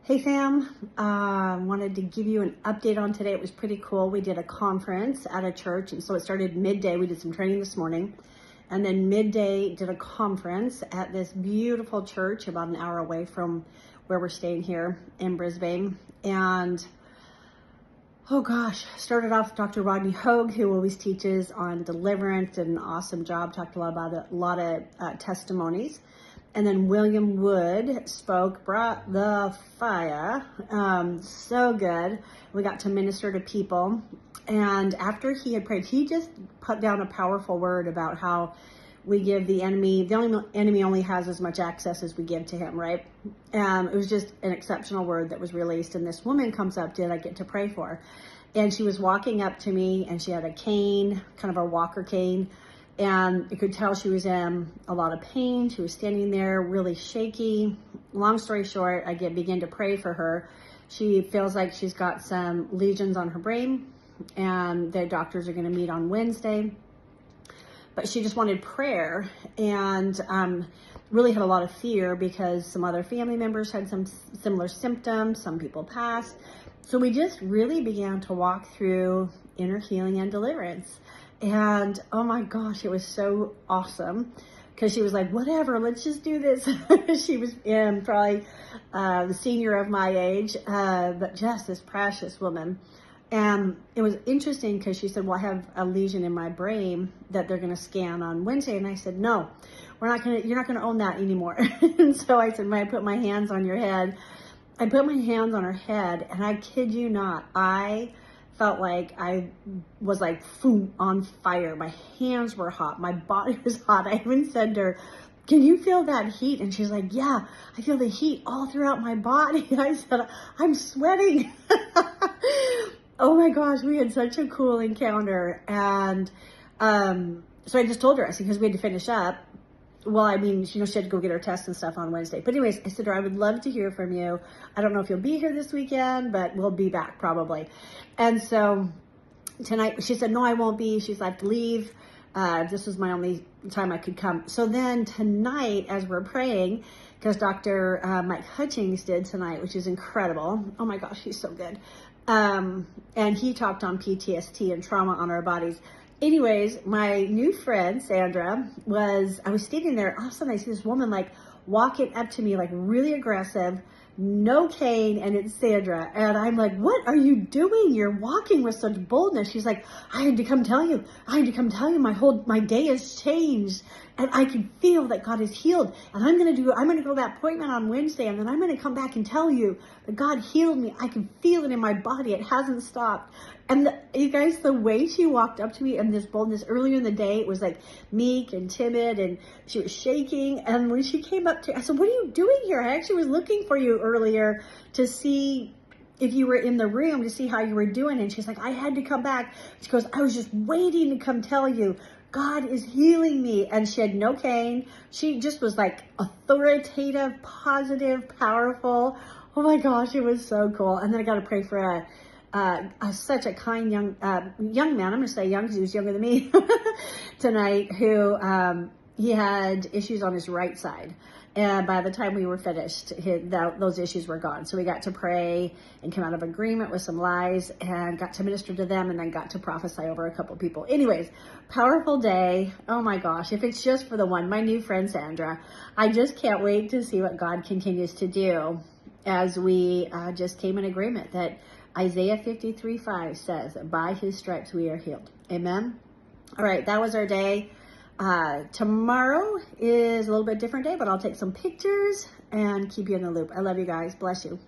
Hey fam, wanted to give you an update on today. It was pretty cool. We did a conference at a church, and so it started midday. We did some training this morning, and then midday did a conference at this beautiful church about an hour away from where we're staying here in Brisbane. And oh gosh, started off with Dr. Rodney Hogue, who always teaches on deliverance, did an awesome job, talked a lot about a lot of testimonies. And then William Wood spoke, brought the fire, so good. We got to minister to people. And after he had prayed, he just put down a powerful word about how we give the enemy only has as much access as we give to him, right? It was just an exceptional word that was released. And this woman comes up, did I get to pray for? And she was walking up to me, and she had a cane, kind of a walker cane. And you could tell she was in a lot of pain. She was standing there really shaky. Long story short, I begin to pray for her. She feels like she's got some lesions on her brain, and the doctors are going to meet on Wednesday. But she just wanted prayer, and really had a lot of fear because some other family members had some similar symptoms. Some people passed. So we just really began to walk through inner healing and deliverance. And oh my gosh, it was so awesome because she was like, whatever, let's just do this. She was probably the senior of my age, but just this precious woman. And it was interesting because she said, well, I have a lesion in my brain that they're going to scan on Wednesday. And I said, no, you're not going to own that anymore. And so I said, may I put my hands on your head? I put my hands on her head, and I kid you not, I felt like I was like on fire. My hands were hot. My body was hot. I even said to her, can you feel that heat? And she's like, yeah, I feel the heat all throughout my body. I said, I'm sweating. Oh my gosh, we had such a cool encounter. And so I just told her, I said, because we had to finish up. Well, I mean, she had to go get her tests and stuff on Wednesday. But anyways, I said to her, I would love to hear from you. I don't know if you'll be here this weekend, but we'll be back probably. And so tonight, she said, no, I won't be. She's like, leave. This was my only time I could come. So then tonight, as we're praying, because Dr. Mike Hutchings did tonight, which is incredible. Oh my gosh, he's so good. And he talked on PTSD and trauma on our bodies. Anyways, my new friend, Sandra, I was standing there, all of a sudden I see this woman like walking up to me, like really aggressive, no cane, and it's Sandra. And I'm like, what are you doing? You're walking with such boldness. She's like, I had to come tell you. My day has changed. And I can feel that God is healed. And I'm going to go to that appointment on Wednesday, and then I'm going to come back and tell you that God healed me. I can feel it in my body. It hasn't stopped. And you guys, the way she walked up to me and this boldness earlier in the day, it was like meek and timid, and she was shaking. And when she came up to, I said, what are you doing here? I actually was looking for you earlier to see if you were in the room, to see how you were doing. And she's like, I had to come back. She goes, I was just waiting to come tell you. God is healing me. And she had no cane. She just was like authoritative, positive, powerful. Oh my gosh, it was so cool. And then I got to pray for such a kind young man. I'm going to say young because he was younger than me tonight, who he had issues on his right side. And by the time we were finished, those issues were gone. So we got to pray and come out of agreement with some lies and got to minister to them, and then got to prophesy over a couple people. Anyways, powerful day. Oh my gosh, if it's just for the one, my new friend Sandra, I just can't wait to see what God continues to do as we just came in agreement that Isaiah 53:5 says, by his stripes we are healed. Amen. All right, that was our day. Tomorrow is a little bit different day, but I'll take some pictures and keep you in the loop. I love you guys. Bless you.